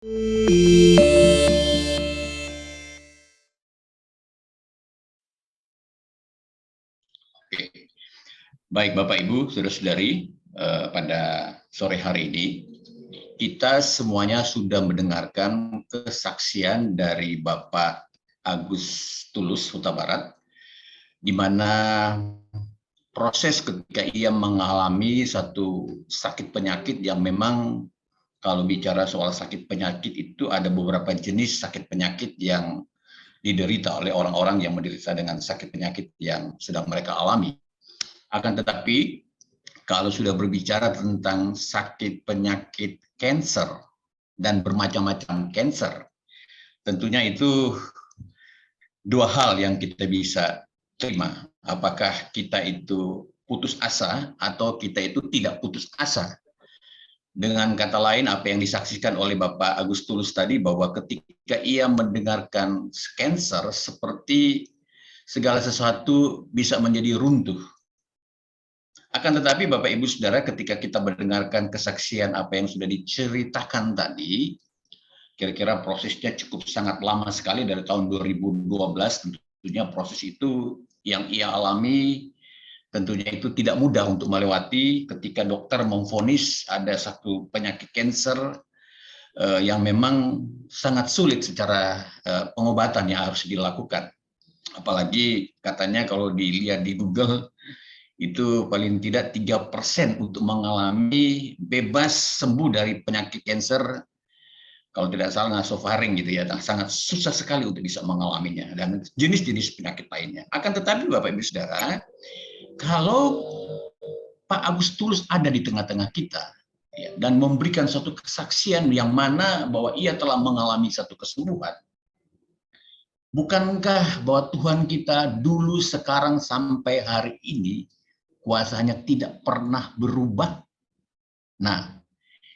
Oke. Baik Bapak Ibu, saudara-saudari, pada sore hari ini kita semuanya sudah mendengarkan kesaksian dari Bapak Agus Tulus Huta Barat, di mana proses ketika ia mengalami satu sakit penyakit yang memang kalau bicara soal sakit penyakit itu ada beberapa jenis sakit penyakit yang diderita oleh orang-orang yang menderita dengan sakit penyakit yang sedang mereka alami. Akan tetapi, kalau sudah berbicara tentang sakit penyakit kanker dan bermacam-macam kanker, tentunya itu dua hal yang kita bisa terima. Apakah kita itu putus asa atau kita itu tidak putus asa. Dengan kata lain, apa yang disaksikan oleh Bapak Agus Tulus tadi, bahwa ketika ia mendengarkan kanker, seperti segala sesuatu bisa menjadi runtuh. Akan tetapi Bapak Ibu Saudara, ketika kita mendengarkan kesaksian apa yang sudah diceritakan tadi, kira-kira prosesnya cukup sangat lama sekali dari tahun 2012, tentunya proses itu yang ia alami, tentunya itu tidak mudah untuk melewati ketika dokter memvonis ada satu penyakit kanker yang memang sangat sulit secara pengobatan yang harus dilakukan. Apalagi katanya kalau dilihat di Google, itu paling tidak 3% untuk mengalami bebas sembuh dari penyakit kanker, kalau tidak salah nasofaring gitu ya, sangat susah sekali untuk bisa mengalaminya, dan jenis-jenis penyakit lainnya. Akan tetapi Bapak Ibu Saudara, kalau Pak Agus Tulus ada di tengah-tengah kita, ya, dan memberikan suatu kesaksian yang mana bahwa ia telah mengalami satu kesembuhan, bukankah bahwa Tuhan kita dulu, sekarang, sampai hari ini kuasanya tidak pernah berubah? Nah,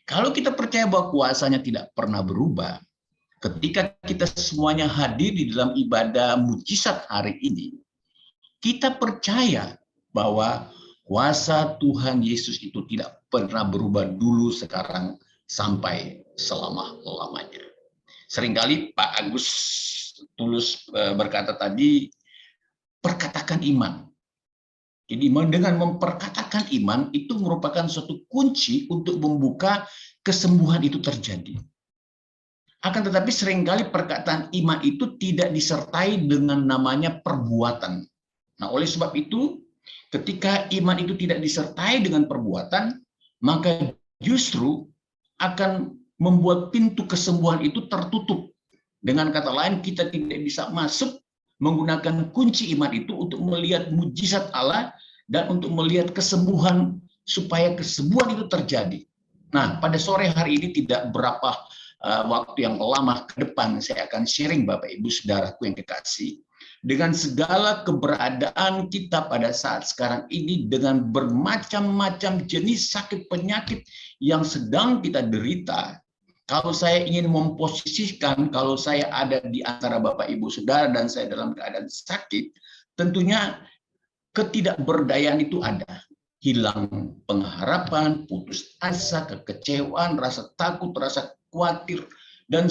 kalau kita percaya bahwa kuasanya tidak pernah berubah, ketika kita semuanya hadir di dalam ibadah mujizat hari ini, kita percaya bahwa kuasa Tuhan Yesus itu tidak pernah berubah dulu, sekarang, sampai selama-lamanya. Seringkali Pak Agus Tulus berkata tadi, perkatakan iman. Jadi dengan memperkatakan iman itu merupakan suatu kunci untuk membuka kesembuhan itu terjadi. Akan tetapi seringkali perkataan iman itu tidak disertai dengan namanya perbuatan. Nah, oleh sebab itu, ketika iman itu tidak disertai dengan perbuatan, maka justru akan membuat pintu kesembuhan itu tertutup. Dengan kata lain, kita tidak bisa masuk menggunakan kunci iman itu untuk melihat mujizat Allah dan untuk melihat kesembuhan, supaya kesembuhan itu terjadi. Nah, pada sore hari ini tidak berapa waktu yang lama ke depan saya akan sharing Bapak Ibu Saudaraku yang kekasih, dengan segala keberadaan kita pada saat sekarang ini, dengan bermacam-macam jenis sakit penyakit yang sedang kita derita. Kalau saya ingin memposisikan, kalau saya ada di antara Bapak Ibu Saudara dan saya dalam keadaan sakit, tentunya ketidakberdayaan itu ada. Hilang pengharapan, putus asa, kekecewaan, rasa takut, rasa khawatir, dan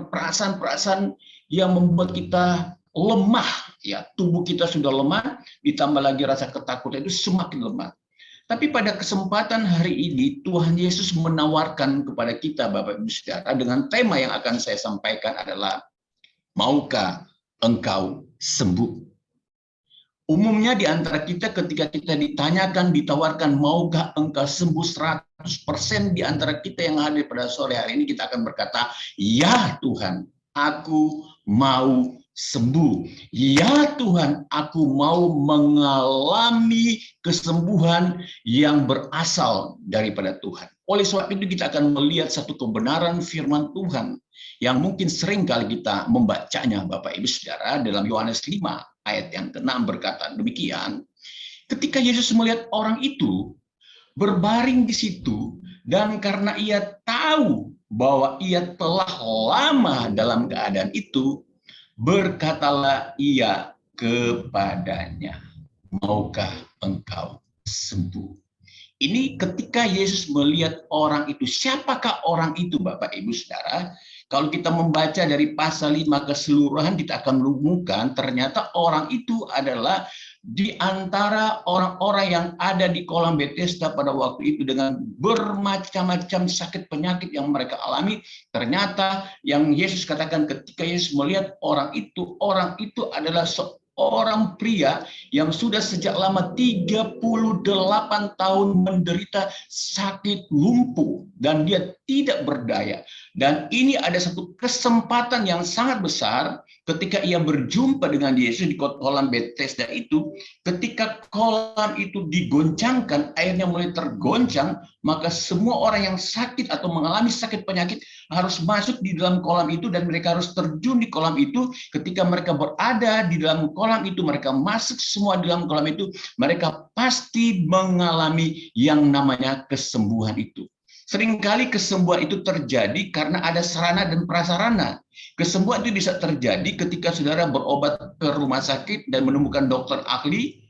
perasaan-perasaan yang membuat kita lemah. Ya, tubuh kita sudah lemah, ditambah lagi rasa ketakutan itu semakin lemah. Tapi pada kesempatan hari ini, Tuhan Yesus menawarkan kepada kita, Bapak Ibu Saudara, dengan tema yang akan saya sampaikan adalah, maukah engkau sembuh? Umumnya di antara kita, ketika kita ditanyakan, ditawarkan, maukah engkau sembuh, 100% di antara kita yang hadir pada sore hari ini, kita akan berkata, ya Tuhan, aku mau sembuh. Ya Tuhan, aku mau mengalami kesembuhan yang berasal daripada Tuhan. Oleh sebab itu kita akan melihat satu kebenaran firman Tuhan yang mungkin sering kali kita membacanya, Bapak Ibu Saudara, dalam Yohanes 5 ayat yang ke-6 berkata demikian, ketika Yesus melihat orang itu berbaring di situ, dan karena ia tahu bahwa ia telah lama dalam keadaan itu, berkatalah ia kepadanya, maukah engkau sembuh? Ini ketika Yesus melihat orang itu. Siapakah orang itu, Bapak Ibu Saudara? Kalau kita membaca dari pasal 5 keseluruhan, kita akan menemukan ternyata orang itu adalah di antara orang-orang yang ada di kolam Bethesda pada waktu itu dengan bermacam-macam sakit penyakit yang mereka alami. Ternyata yang Yesus katakan ketika Yesus melihat orang itu adalah seorang pria yang sudah sejak lama 38 tahun menderita sakit lumpuh dan dia tidak berdaya. Dan ini ada satu kesempatan yang sangat besar ketika ia berjumpa dengan Yesus di kolam Bethesda itu. Ketika kolam itu digoncangkan, airnya mulai tergoncang, maka semua orang yang sakit atau mengalami sakit penyakit harus masuk di dalam kolam itu dan mereka harus terjun di kolam itu. Ketika mereka berada di dalam kolam itu, mereka masuk semua di dalam kolam itu, mereka pasti mengalami yang namanya kesembuhan itu. Seringkali kesembuhan itu terjadi karena ada sarana dan prasarana. Kesembuhan itu bisa terjadi ketika saudara berobat ke rumah sakit dan menemukan dokter ahli,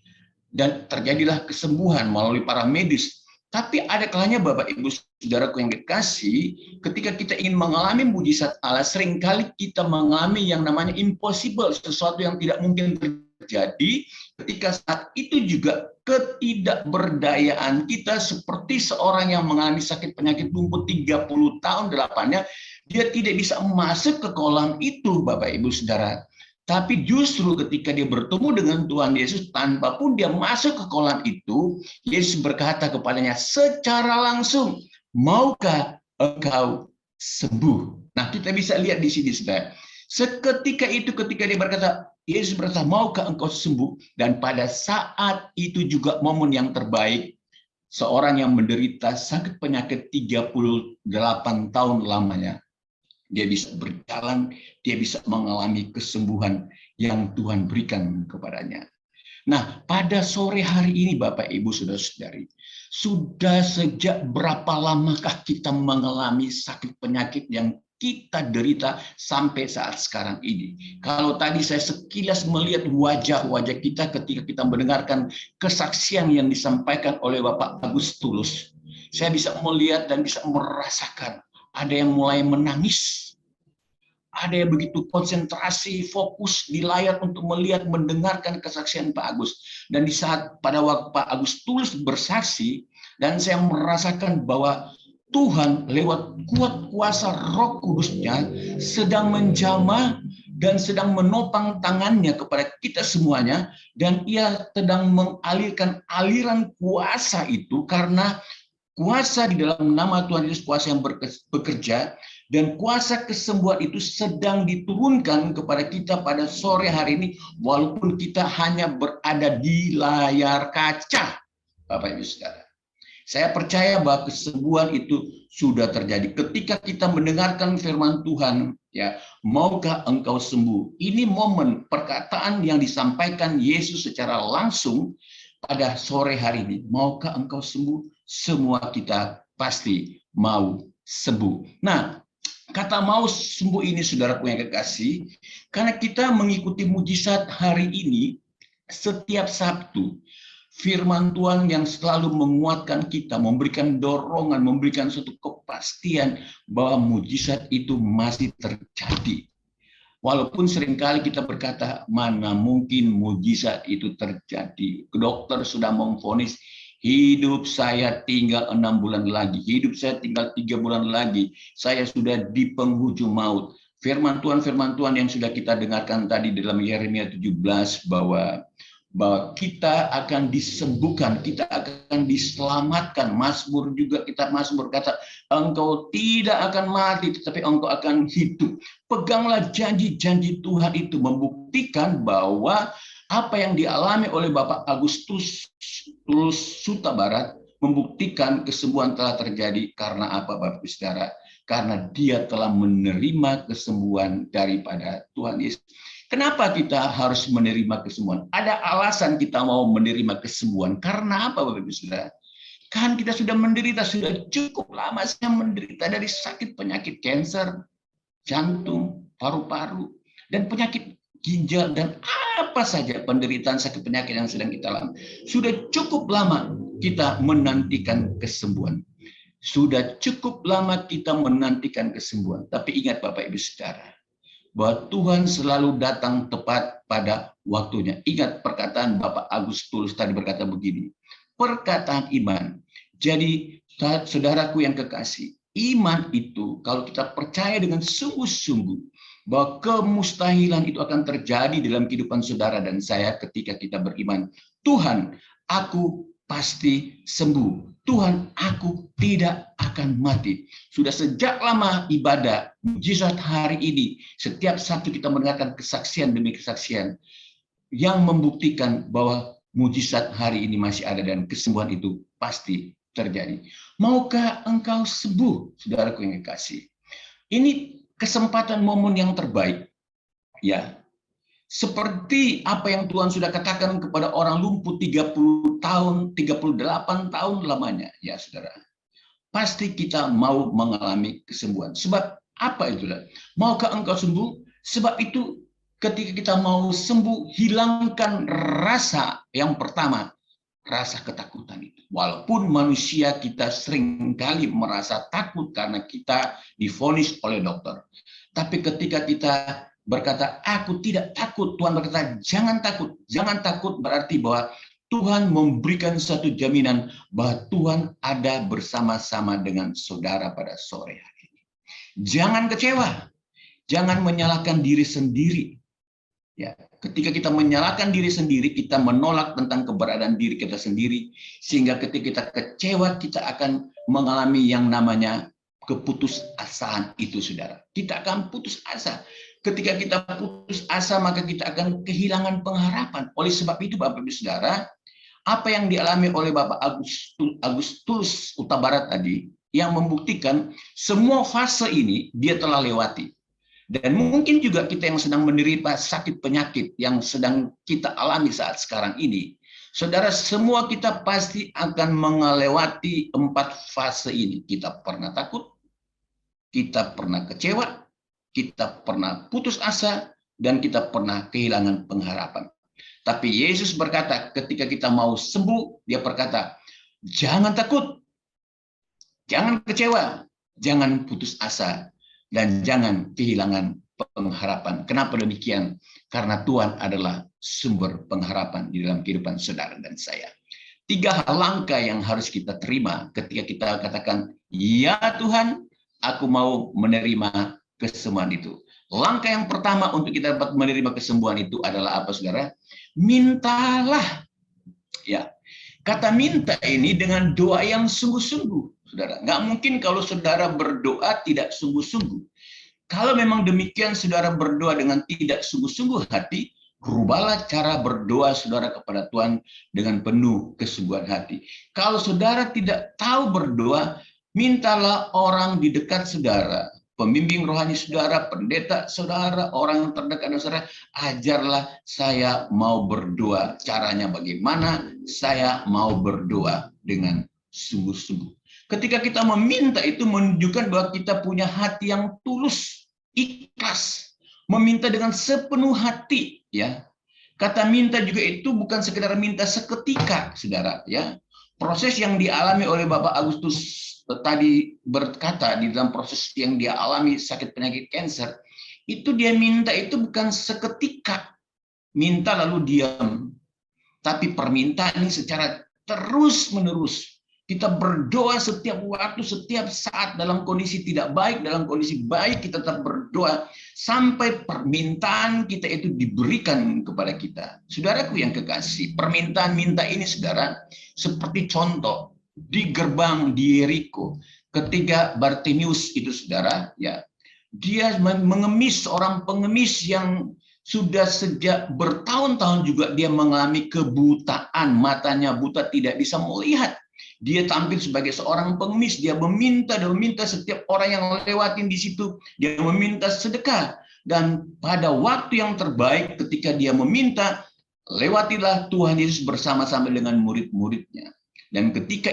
dan terjadilah kesembuhan melalui para medis. Tapi ada kalanya Bapak Ibu Saudaraku yang dikasih, ketika kita ingin mengalami mujizat Allah, seringkali kita mengalami yang namanya impossible, sesuatu yang tidak mungkin terjadi. Ketika saat itu juga ketidakberdayaan kita seperti seorang yang mengalami sakit penyakit lumpuh 30 tahun depannya, dia tidak bisa masuk ke kolam itu Bapak Ibu Saudara. Tapi justru ketika dia bertemu dengan Tuhan Yesus, tanpa pun dia masuk ke kolam itu, Yesus berkata kepadanya secara langsung, maukah engkau sembuh? Nah, kita bisa lihat di sini, saudara. Seketika itu, ketika dia berkata, Yesus berkata, maukah engkau sembuh? Dan pada saat itu juga momen yang terbaik, seorang yang menderita sakit penyakit 38 tahun lamanya, dia bisa berjalan, dia bisa mengalami kesembuhan yang Tuhan berikan kepadanya. Nah, pada sore hari ini Bapak Ibu Saudara-saudari, sudah sejak berapa lamakah kita mengalami sakit penyakit yang kita derita sampai saat sekarang ini? Kalau tadi saya sekilas melihat wajah-wajah kita ketika kita mendengarkan kesaksian yang disampaikan oleh Bapak Agustulus, saya bisa melihat dan bisa merasakan ada yang mulai menangis, ada yang begitu konsentrasi, fokus di layar untuk melihat, mendengarkan kesaksian Pak Agus. Dan di saat pada waktu Pak Agus tulus bersaksi, dan saya merasakan bahwa Tuhan lewat kuat kuasa Roh Kudusnya sedang menjamah dan sedang menopang tangannya kepada kita semuanya, dan ia sedang mengalirkan aliran kuasa itu, karena kuasa di dalam nama Tuhan Yesus, kuasa yang bekerja, dan kuasa kesembuhan itu sedang diturunkan kepada kita pada sore hari ini, walaupun kita hanya berada di layar kaca, Bapak Ibu Saudara. Saya percaya bahwa kesembuhan itu sudah terjadi ketika kita mendengarkan firman Tuhan, ya, maukah engkau sembuh? Ini momen perkataan yang disampaikan Yesus secara langsung pada sore hari ini. Maukah engkau sembuh? Semua kita pasti mau sembuh. Nah, kata mau sembuh ini, saudaraku yang kekasih, karena kita mengikuti mujizat hari ini setiap Sabtu. Firman Tuhan yang selalu menguatkan kita, memberikan dorongan, memberikan suatu kepastian bahwa mujizat itu masih terjadi. Walaupun seringkali kita berkata, mana mungkin mujizat itu terjadi. Dokter sudah memvonis, hidup saya tinggal 6 bulan lagi, hidup saya tinggal 3 bulan lagi, saya sudah di penghujung maut. Firman Tuhan yang sudah kita dengarkan tadi dalam Yeremia 17 bahwa kita akan disembuhkan, kita akan diselamatkan. Mazmur juga, kita Mazmur kata, engkau tidak akan mati, tetapi engkau akan hidup. Peganglah janji-janji Tuhan itu, membuktikan bahwa apa yang dialami oleh Bapak Agustus Suta Barat, membuktikan kesembuhan telah terjadi. Karena apa Bapak Saudara? Karena dia telah menerima kesembuhan daripada Tuhan Yesus. Kenapa kita harus menerima kesembuhan? Ada alasan kita mau menerima kesembuhan. Karena apa Bapak Ibu Saudara? Kan kita sudah menderita, sudah cukup lama saya menderita dari sakit penyakit kanker, jantung, paru-paru, dan penyakit ginjal, dan apa saja penderitaan sakit penyakit yang sedang kita alami. Sudah cukup lama kita menantikan kesembuhan. Sudah cukup lama kita menantikan kesembuhan. Tapi ingat Bapak Ibu Saudara, bahwa Tuhan selalu datang tepat pada waktunya. Ingat perkataan Bapak Agustus tadi berkata begini, perkataan iman. Jadi saudaraku yang kekasih, iman itu kalau kita percaya dengan sungguh-sungguh bahwa kemustahilan itu akan terjadi dalam kehidupan saudara dan saya ketika kita beriman. Tuhan, aku pasti sembuh. Tuhan, aku tidak akan mati. Sudah sejak lama ibadah, mujizat hari ini, setiap Sabtu kita mendengarkan kesaksian demi kesaksian yang membuktikan bahwa mujizat hari ini masih ada dan kesembuhan itu pasti terjadi. Maukah engkau sembuh, saudaraku yang kekasih? Ini kesempatan momen yang terbaik, ya. Seperti apa yang Tuhan sudah katakan kepada orang lumpuh 30 tahun, 38 tahun lamanya, ya saudara. Pasti kita mau mengalami kesembuhan. Sebab apa itulah? Maukah engkau sembuh? Sebab itu ketika kita mau sembuh, hilangkan rasa yang pertama, rasa ketakutan itu. Walaupun manusia kita seringkali merasa takut karena kita divonis oleh dokter. Tapi ketika kita berkata, aku tidak takut, Tuhan berkata, jangan takut. Jangan takut berarti bahwa Tuhan memberikan satu jaminan bahwa Tuhan ada bersama-sama dengan saudara pada sore hari ini. Jangan kecewa. Jangan menyalahkan diri sendiri. Ya, ketika kita menyalahkan diri sendiri, kita menolak tentang keberadaan diri kita sendiri, sehingga ketika kita kecewa, kita akan mengalami yang namanya keputusasaan itu, saudara. Kita akan putus asa. Ketika kita putus asa, maka kita akan kehilangan pengharapan. Oleh sebab itu, Bapak Ibu Saudara, apa yang dialami oleh Bapak Agustus Huta Barat tadi, yang membuktikan semua fase ini dia telah lewati. Dan mungkin juga kita yang sedang menderita sakit penyakit yang sedang kita alami saat sekarang ini, saudara, semua kita pasti akan melewati 4 fase ini. Kita pernah takut, kita pernah kecewa, kita pernah putus asa, dan kita pernah kehilangan pengharapan. Tapi Yesus berkata, ketika kita mau sembuh, dia berkata, jangan takut, jangan kecewa, jangan putus asa, dan jangan kehilangan pengharapan. Kenapa demikian? Karena Tuhan adalah sumber pengharapan di dalam kehidupan saudara dan saya. 3 hal langkah yang harus kita terima ketika kita katakan, ya Tuhan, aku mau menerima kesembuhan itu. Langkah yang pertama untuk kita dapat menerima kesembuhan itu adalah apa, saudara? Mintalah. Ya, kata minta ini dengan doa yang sungguh-sungguh, saudara. Nggak mungkin kalau saudara berdoa tidak sungguh-sungguh. Kalau memang demikian saudara berdoa dengan tidak sungguh-sungguh hati, rubahlah cara berdoa saudara kepada Tuhan dengan penuh kesungguhan hati. Kalau saudara tidak tahu berdoa, mintalah orang di dekat saudara, pembimbing rohani saudara, pendeta saudara, orang yang terdekat saudara, ajarlah saya mau berdoa. Caranya bagaimana? Saya mau berdoa dengan sungguh-sungguh. Ketika kita meminta itu menunjukkan bahwa kita punya hati yang tulus, ikhlas, meminta dengan sepenuh hati, ya. Kata minta juga itu bukan sekedar minta seketika, saudara, ya. Proses yang dialami oleh Bapak Agustus tadi berkata di dalam proses yang dia alami sakit penyakit kanker, itu dia minta itu bukan seketika, minta lalu diam. Tapi permintaan ini secara terus-menerus. Kita berdoa setiap waktu, setiap saat, dalam kondisi tidak baik, dalam kondisi baik, kita tetap berdoa sampai permintaan kita itu diberikan kepada kita. Saudaraku yang kekasih, permintaan minta ini, saudara, seperti contoh di gerbang di Yeriko, ketika Bartimius itu, saudara, ya, dia mengemis, seorang pengemis yang sudah sejak bertahun-tahun juga dia mengalami kebutaan, matanya buta, tidak bisa melihat. Dia tampil sebagai seorang pengemis, dia meminta dan meminta setiap orang yang lewatin di situ, dia meminta sedekah. Dan pada waktu yang terbaik ketika dia meminta, lewatilah Tuhan Yesus bersama-sama dengan murid-muridnya. Dan ketika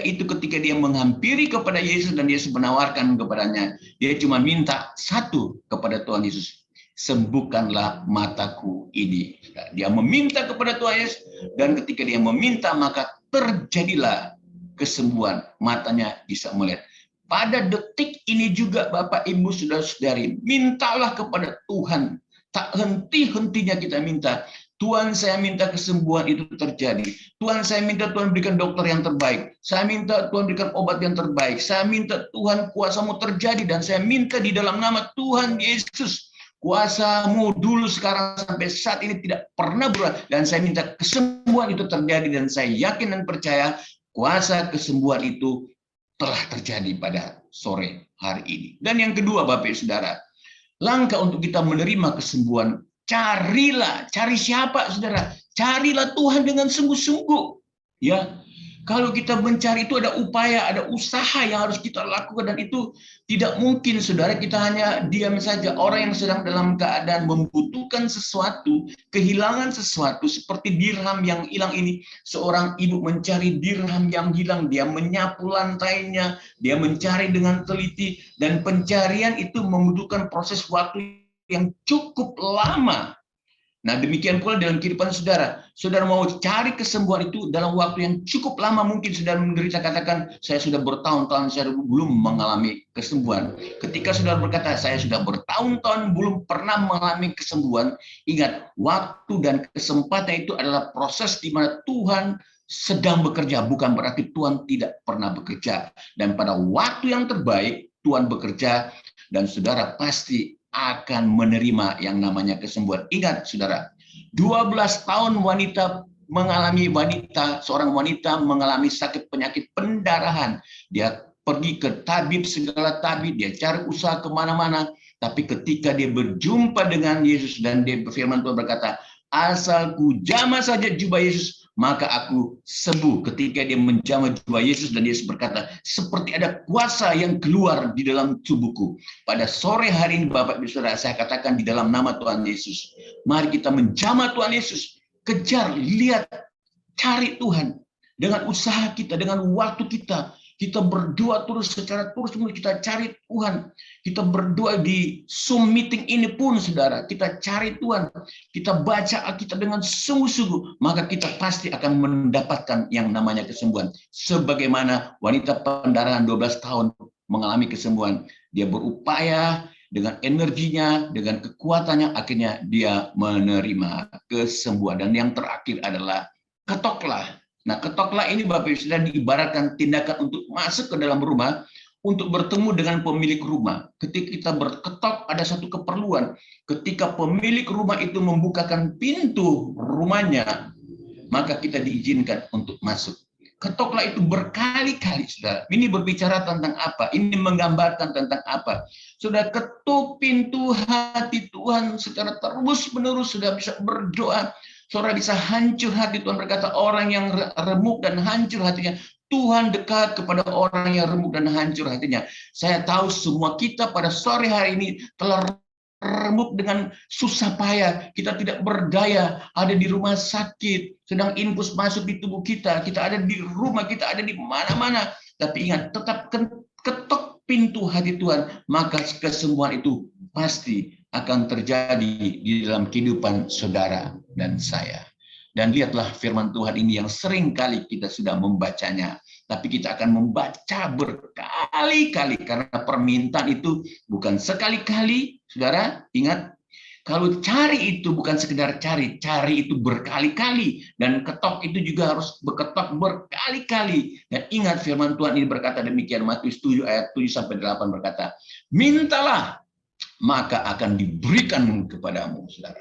dia menghampiri kepada Yesus dan Yesus menawarkan kepadanya, dia cuma minta satu kepada Tuhan Yesus, sembuhkanlah mataku ini. Dia meminta kepada Tuhan Yesus, dan ketika dia meminta maka terjadilah kesembuhan, matanya bisa melihat. pada detik ini juga Bapak Ibu Saudara-saudari, mintalah kepada Tuhan. Tak henti-hentinya kita minta. Tuhan, saya minta kesembuhan itu terjadi. Tuhan, saya minta Tuhan berikan dokter yang terbaik. Saya minta Tuhan berikan obat yang terbaik. Saya minta Tuhan kuasa-Mu terjadi. Dan saya minta di dalam nama Tuhan Yesus, kuasa-Mu dulu, sekarang, sampai saat ini tidak pernah berubah. Dan saya minta kesembuhan itu terjadi. Dan saya yakin dan percaya kuasa kesembuhan itu telah terjadi pada sore hari ini. Dan yang kedua, Bapak Ibu Saudara, langkah untuk kita menerima kesembuhan, cari siapa, saudara? Carilah Tuhan dengan sungguh-sungguh. Ya, kalau kita mencari itu ada upaya, ada usaha yang harus kita lakukan, dan itu tidak mungkin, saudara, kita hanya diam saja. Orang yang sedang dalam keadaan membutuhkan sesuatu, kehilangan sesuatu, seperti dirham yang hilang ini. Seorang ibu mencari dirham yang hilang, dia menyapu lantainya, dia mencari dengan teliti, dan pencarian itu membutuhkan proses waktu yang cukup lama. Nah, demikian pula dalam kehidupan saudara. Saudara mau cari kesembuhan itu dalam waktu yang cukup lama, mungkin saudara menderita, katakan, saya sudah bertahun-tahun saya belum mengalami kesembuhan. Ketika saudara berkata, saya sudah bertahun-tahun belum pernah mengalami kesembuhan, ingat, waktu dan kesempatan itu adalah proses di mana Tuhan sedang bekerja, bukan berarti Tuhan tidak pernah bekerja. Dan pada waktu yang terbaik, Tuhan bekerja, dan saudara pasti akan menerima yang namanya kesembuhan. Ingat, saudara, 12 tahun seorang wanita mengalami sakit penyakit pendarahan. Dia pergi ke tabib, segala tabib, dia cari usaha kemana-mana. Tapi ketika dia berjumpa dengan Yesus, dan dia berfirman, Tuhan berkata, asal ku jamah saja jubah Yesus, maka aku sembuh. Ketika dia menjamah jubah Yesus, dan Yesus berkata, seperti ada kuasa yang keluar di dalam tubuhku. Pada sore hari ini, Bapak Ibu Saudara, saya katakan di dalam nama Tuhan Yesus, mari kita menjamah Tuhan Yesus. Kejar, lihat, cari Tuhan. Dengan usaha kita, dengan waktu kita, kita berdoa terus, secara terus-menerus kita cari Tuhan. Kita berdoa di Zoom meeting ini pun, saudara, kita cari Tuhan. Kita baca Alkitab dengan sungguh-sungguh, maka kita pasti akan mendapatkan yang namanya kesembuhan. Sebagaimana wanita pendarahan 12 tahun mengalami kesembuhan. Dia berupaya dengan energinya, dengan kekuatannya, akhirnya dia menerima kesembuhan. Dan yang terakhir adalah ketoklah. Nah, ketoklah ini, Bapak Ibu Saudara, diibaratkan tindakan untuk masuk ke dalam rumah, untuk bertemu dengan pemilik rumah. Ketika kita berketok, ada satu keperluan. Ketika pemilik rumah itu membukakan pintu rumahnya, maka kita diizinkan untuk masuk. Ketoklah itu berkali-kali, saudara. Ini berbicara tentang apa? Ini menggambarkan tentang apa? Sudah ketuk pintu hati Tuhan secara terus-menerus, sudah bisa berdoa. Saudara bisa hancur hati. Tuhan berkata, orang yang remuk dan hancur hatinya, Tuhan dekat kepada orang yang remuk dan hancur hatinya. Saya tahu semua kita pada sore hari ini telah remuk dengan susah payah. Kita tidak berdaya, ada di rumah sakit, sedang infus masuk di tubuh kita. Kita ada di rumah, kita ada di mana-mana. Tapi ingat, tetap ketok pintu hati Tuhan, maka kesembuhan itu pasti akan terjadi di dalam kehidupan saudara dan saya. Dan lihatlah firman Tuhan ini yang sering kali kita sudah membacanya, tapi kita akan membaca berkali-kali, karena permintaan itu bukan sekali-kali, saudara. Ingat, kalau cari itu bukan sekedar cari itu berkali-kali, dan ketok itu juga harus berketok berkali-kali. Dan ingat, firman Tuhan ini berkata demikian, Matius 7 ayat 7-8 berkata, mintalah maka akan diberikan kepadamu, saudara.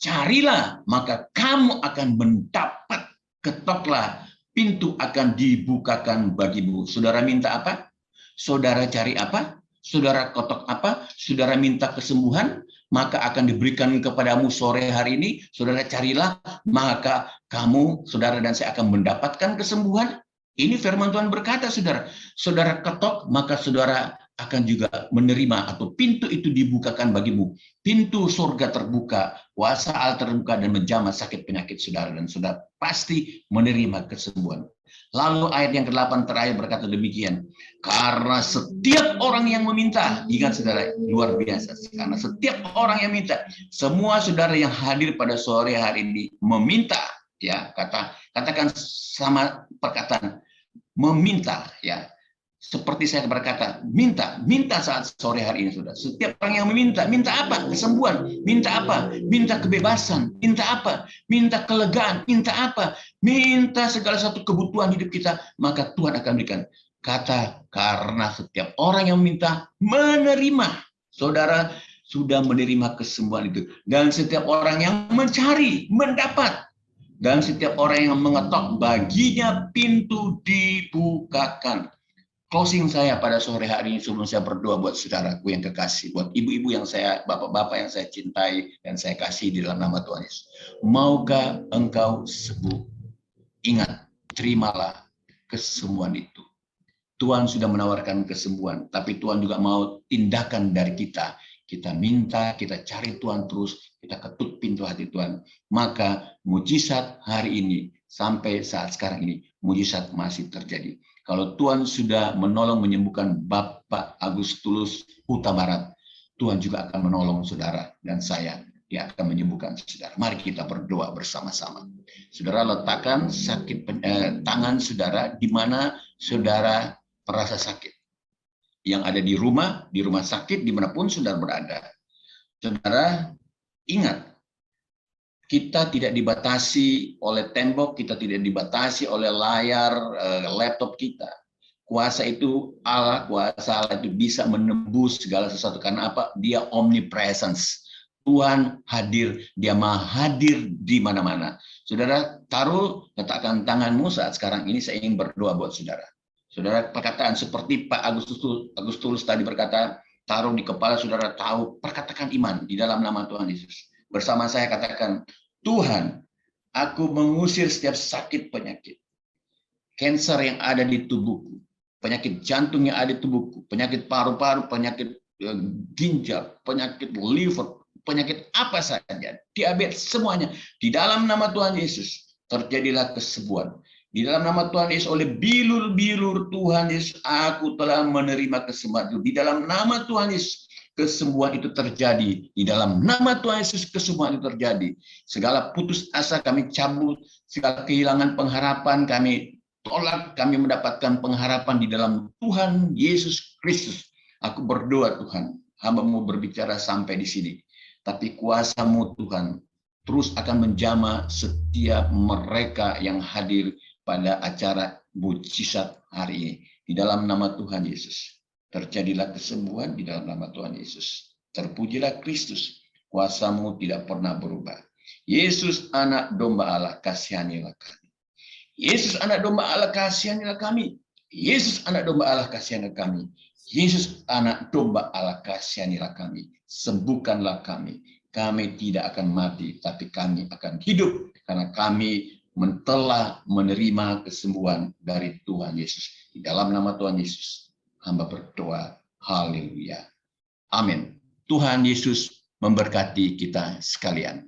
Carilah maka kamu akan mendapat, ketoklah pintu akan dibukakan bagimu. Saudara minta apa? Saudara cari apa? Saudara ketok apa? Saudara minta kesembuhan, maka akan diberikan kepadamu sore hari ini. Saudara carilah, maka kamu, saudara dan saya akan mendapatkan kesembuhan. Ini firman Tuhan berkata, saudara. Saudara ketok, maka saudara akan juga menerima, atau pintu itu dibukakan bagimu. Pintu surga terbuka, kuasa Allah terbuka, dan menjamah sakit penyakit saudara, dan saudara pasti menerima kesembuhan. Lalu ayat yang ke-8 terakhir berkata demikian, karena setiap orang yang meminta, ingat saudara, luar biasa, karena setiap orang yang minta, semua saudara yang hadir pada sore hari ini meminta, ya, katakan sama perkataan meminta, ya. Seperti saya berkata, minta saat sore hari ini, saudara. Setiap orang yang meminta, minta apa? Kesembuhan. Minta apa? Minta kebebasan. Minta apa? Minta kelegaan. Minta apa? Minta segala satu kebutuhan hidup kita, maka Tuhan akan berikan. Kata, karena setiap orang yang meminta, menerima. Saudara sudah menerima kesembuhan itu. Dan setiap orang yang mencari, mendapat. Dan setiap orang yang mengetok, baginya pintu dibukakan. Closing saya pada sore hari ini sebelum saya berdoa buat saudaraku yang kekasih, buat ibu-ibu yang saya, bapak-bapak yang saya cintai dan saya kasih di dalam nama Tuhan Yesus. Maukah engkau sembuh? Ingat, terimalah kesembuhan itu. Tuhan sudah menawarkan kesembuhan, tapi Tuhan juga mau tindakan dari kita. Kita minta, kita cari Tuhan terus, kita ketuk pintu hati Tuhan. Maka mujizat hari ini, sampai saat sekarang ini, mujizat masih terjadi. Kalau Tuhan sudah menolong menyembuhkan Bapak Agustulus Huta Barat, Tuhan juga akan menolong saudara dan saya. Dia akan menyembuhkan saudara. Mari kita berdoa bersama-sama. Saudara letakkan tangan saudara di mana saudara merasa sakit. Yang ada di rumah sakit, dimanapun saudara berada. Saudara ingat, kita tidak dibatasi oleh tembok, kita tidak dibatasi oleh layar laptop kita. Kuasa itu Allah, kuasa Allah itu bisa menembus segala sesuatu. Karena apa? Dia omnipresence. Tuhan hadir, dia maha hadir di mana-mana. Saudara, letakkan tanganmu saat sekarang ini, saya ingin berdoa buat saudara. Saudara, perkataan seperti Pak Agustulus tadi berkata, taruh di kepala saudara, tahu, perkatakan iman di dalam nama Tuhan Yesus. Bersama saya katakan, Tuhan, aku mengusir setiap sakit penyakit. Kanker yang ada di tubuhku, penyakit jantung yang ada di tubuhku, penyakit paru-paru, penyakit ginjal, penyakit liver, penyakit apa saja, diabetes, semuanya. Di dalam nama Tuhan Yesus, terjadilah kesembuhan. Di dalam nama Tuhan Yesus, oleh bilur-bilur Tuhan Yesus, aku telah menerima kesembuhan. Di dalam nama Tuhan Yesus, kesembuhan itu terjadi. Di dalam nama Tuhan Yesus, kesembuhan itu terjadi. Segala putus asa kami cabut, segala kehilangan pengharapan kami tolak, kami mendapatkan pengharapan di dalam Tuhan Yesus Kristus. Aku berdoa Tuhan, hamba-Mu berbicara sampai di sini. Tapi kuasa-Mu Tuhan, terus akan menjamah setiap mereka yang hadir pada acara mujizat hari ini. Di dalam nama Tuhan Yesus. Terjadilah kesembuhan di dalam nama Tuhan Yesus. Terpujilah Kristus. Kuasa-Mu tidak pernah berubah. Yesus anak domba Allah, kasihanilah kami. Yesus anak domba Allah, kasihanilah kami. Yesus anak domba Allah, kasihanilah kami. Yesus anak domba Allah, kasihanilah kami. Sembuhkanlah kami. Kami tidak akan mati, tapi kami akan hidup. Karena kami telah menerima kesembuhan dari Tuhan Yesus. Di dalam nama Tuhan Yesus, hamba berdoa. Haleluya. Amin. Tuhan Yesus memberkati kita sekalian.